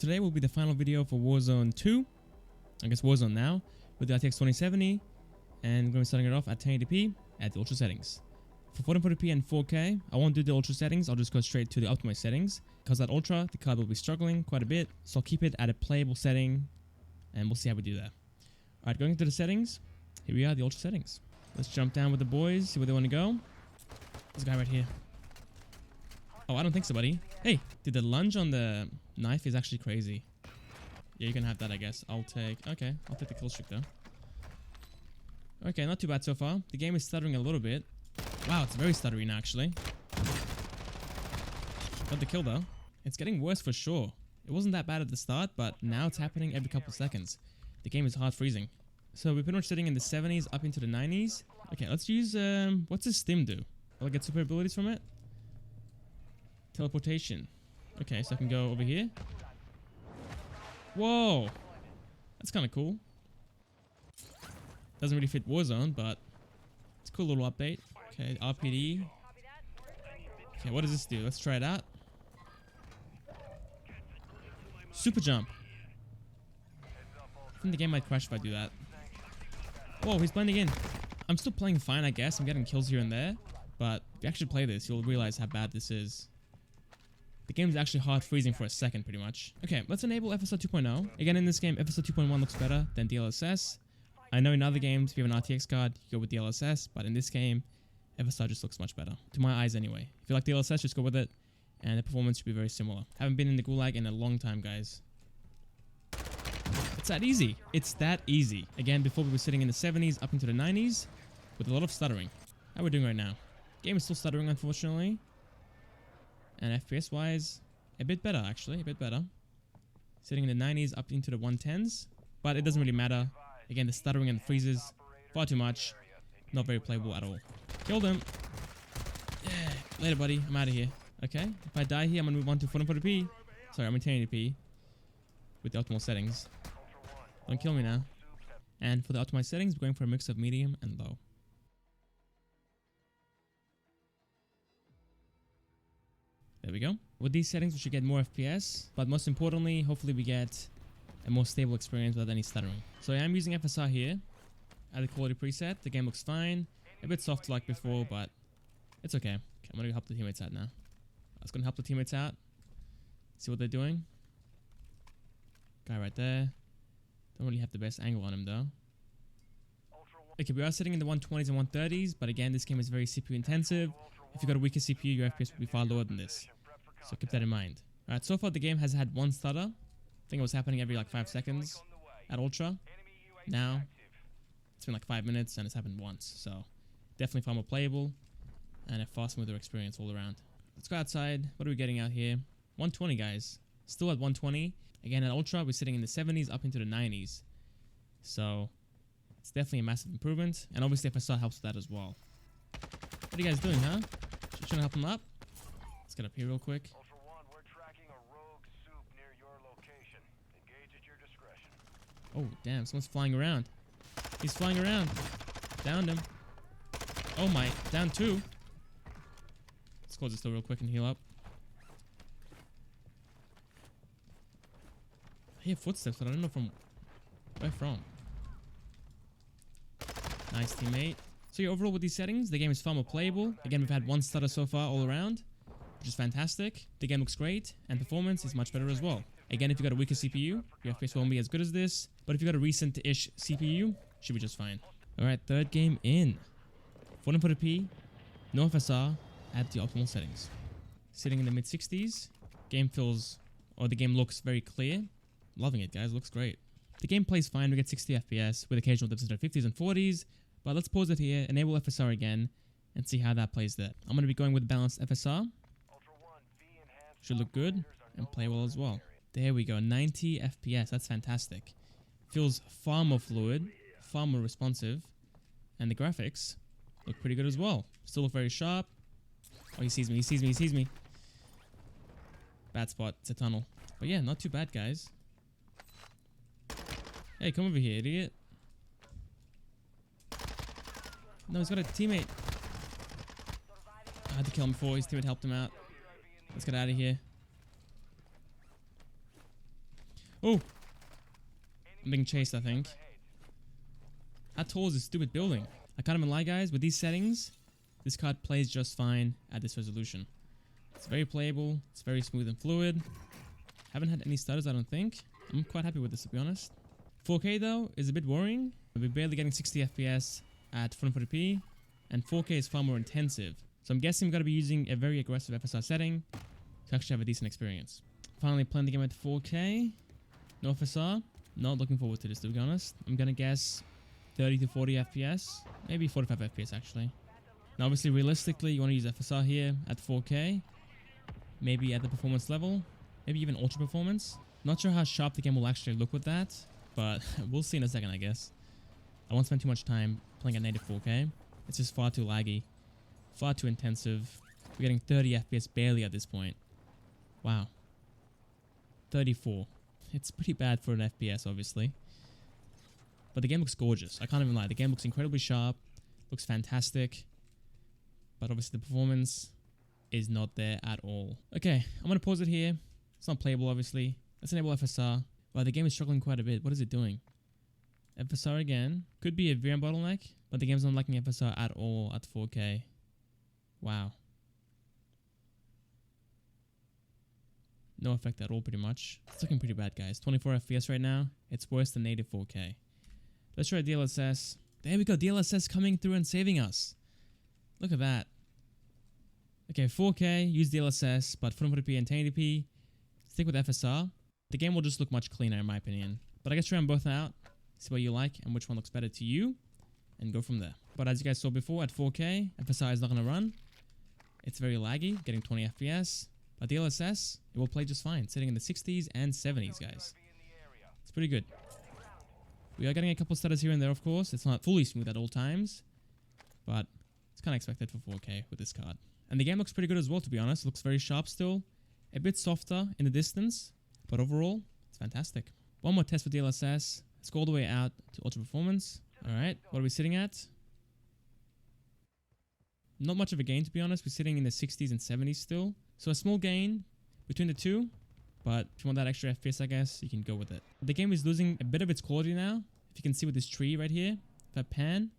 Today will be the final video for Warzone 2, I guess Warzone now, with the RTX 2070, and we're going to be starting it off at 1080p at the ultra settings. For 1440p and 4K, I won't do the ultra settings, I'll just go straight to the optimized settings, because at ultra, the card will be struggling quite a bit, so I'll keep it at a playable setting, and we'll see how we do that. Alright, going into the settings, here we are, the ultra settings. Let's jump down with the boys, see where they want to go. This guy right here. Oh, I don't think so, buddy. Hey, dude, the lunge on the knife is actually crazy. Yeah, you can have that, I guess. I'll take the kill streak, though. Okay, not too bad so far. The game is stuttering a little bit. Wow, it's very stuttery now, actually. Got the kill, though. It's getting worse for sure. It wasn't that bad at the start, but now it's happening every couple of seconds. The game is hard freezing. So we're pretty much sitting in the 70s up into the 90s. Okay, let's use, what's this stim do? Will I get super abilities from it? Teleportation. Okay, so I can go over here. Whoa! That's kind of cool. Doesn't really fit Warzone, but it's a cool little update. Okay, RPD. Okay, what does this do? Let's try it out. Super jump. I think the game might crash if I do that. Whoa, he's blending in. I'm still playing fine, I guess. I'm getting kills here and there. But if you actually play this, you'll realize how bad this is. The game's actually hard freezing for a second, pretty much. Okay, let's enable FSR 2.0. Again, in this game, FSR 2.1 looks better than DLSS. I know in other games, if you have an RTX card, you go with DLSS. But in this game, FSR just looks much better. To my eyes, anyway. If you like DLSS, just go with it. And the performance should be very similar. Haven't been in the gulag in a long time, guys. It's that easy. It's that easy. Again, before we were sitting in the 70s up into the 90s with a lot of stuttering. How are we doing right now? Game is still stuttering, unfortunately. And FPS wise, a bit better actually, a bit better. Sitting in the 90s up into the 110s. But it doesn't really matter. Again, the stuttering and the freezes, far too much. Not very playable at all. Killed him. Yeah, later buddy, I'm out of here. Okay, if I die here, I'm gonna move on to 1440p. Sorry, I'm in 1080p. With the optimal settings. Don't kill me now. And for the optimized settings, we're going for a mix of medium and low. There we go. With these settings, we should get more FPS, but most importantly, hopefully we get a more stable experience without any stuttering. So I am using FSR here. Add a quality preset. The game looks fine. A bit soft like before, but it's okay. Okay, I'm gonna help the teammates out now. I was gonna help the teammates out. See what they're doing. Guy right there. Don't really have the best angle on him though. Okay, we are sitting in the 120s and 130s, but again, this game is very CPU intensive. If you've got a weaker CPU, your FPS will be far lower than this. So keep that in mind. Alright, so far the game has had one stutter. I think it was happening every like 5 seconds at Ultra. Now, it's been like 5 minutes and it's happened once. So, definitely far more playable and a far smoother experience all around. Let's go outside. What are we getting out here? 120, guys. Still at 120. Again, at Ultra, we're sitting in the 70s up into the 90s. So, it's definitely a massive improvement. And obviously, FSR helps with that as well. What are you guys doing, huh? Trying to help them up? Let's get up here real quick. Ultra One, we're tracking a rogue soup near your location. Engage at your discretion. Oh, damn. Someone's flying around. He's flying around. Downed him. Oh my. Down 2. Let's close this door real quick and heal up. I hear footsteps, but I don't know from where from. Nice teammate. So yeah, overall with these settings, the game is far more playable. Again, we've had one stutter so far all around, which is fantastic. The game looks great, and performance is much better as well. Again, if you've got a weaker CPU, your FPS won't be as good as this, but if you've got a recent-ish CPU, should be just fine. Alright, third game in. 1440p, no FSR, at the optimal settings. Sitting in the mid-60s, the game looks very clear. Loving it, guys, looks great. The game plays fine, we get 60 FPS with occasional dips into the 50s and 40s, but let's pause it here, enable FSR again, and see how that plays there. I'm going to be going with balanced FSR. Should look good, and play well as well. There we go, 90 FPS, that's fantastic. Feels far more fluid, far more responsive, and the graphics look pretty good as well. Still look very sharp. Oh, he sees me, he sees me, he sees me. Bad spot, it's a tunnel. But yeah, not too bad, guys. Hey, come over here, idiot. No, he's got a teammate. I had to kill him before his teammate helped him out. Let's get out of here. Oh! I'm being chased, I think. How tall is this stupid building? I can't even lie, guys. With these settings, this card plays just fine at this resolution. It's very playable. It's very smooth and fluid. Haven't had any stutters, I don't think. I'm quite happy with this, to be honest. 4K, though, is a bit worrying. We're barely getting 60 FPS at 440p, and 4K is far more intensive. So I'm guessing we've got to be using a very aggressive FSR setting to actually have a decent experience. Finally playing the game at 4K. No FSR. Not looking forward to this, to be honest. I'm going to guess 30 to 40 FPS. Maybe 45 FPS, actually. Now, obviously, realistically, you want to use FSR here at 4K. Maybe at the performance level. Maybe even ultra performance. Not sure how sharp the game will actually look with that, but we'll see in a second, I guess. I won't spend too much time playing at native 4K. It's just far too laggy. Far too intensive. We're getting 30 FPS barely at this point. Wow. 34. It's pretty bad for an FPS, obviously. But the game looks gorgeous. I can't even lie. The game looks incredibly sharp. Looks fantastic. But obviously the performance is not there at all. Okay, I'm going to pause it here. It's not playable, obviously. Let's enable FSR. Wow, the game is struggling quite a bit. What is it doing? FSR again. Could be a VRAM bottleneck, but the game's not liking FSR at all at 4K. Wow. No effect at all, pretty much. It's looking pretty bad, guys. 24 FPS right now. It's worse than native 4K. Let's try DLSS. There we go. DLSS coming through and saving us. Look at that. Okay, 4K, use DLSS, but 440p and 1080p. Stick with FSR. The game will just look much cleaner, in my opinion. But I guess try them both out. See what you like and which one looks better to you. And go from there. But as you guys saw before, at 4K, FSR is not going to run. It's very laggy, getting 20 FPS. But DLSS, it will play just fine, sitting in the 60s and 70s, guys. It's pretty good. We are getting a couple stutters here and there, of course. It's not fully smooth at all times. But it's kind of expected for 4K with this card. And the game looks pretty good as well, to be honest. It looks very sharp still. A bit softer in the distance. But overall, it's fantastic. One more test for DLSS. Let's go all the way out to ultra performance. Alright, what are we sitting at? Not much of a gain, to be honest. We're sitting in the 60s and 70s still. So a small gain between the two. But if you want that extra FPS, I guess, you can go with it. The game is losing a bit of its quality now. If you can see with this tree right here, if I pan,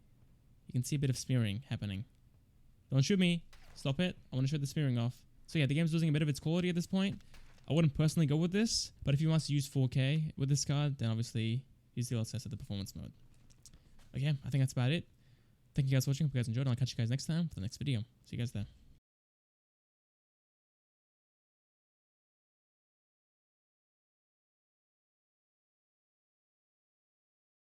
you can see a bit of smearing happening. Don't shoot me. Stop it. I want to show the smearing off. So yeah, the game's losing a bit of its quality at this point. I wouldn't personally go with this, but if you want to use 4K with this card, then obviously use DLSS at the performance mode. Okay, I think that's about it. Thank you guys for watching. Hope you guys enjoyed, and I'll catch you guys next time for the next video. See you guys there.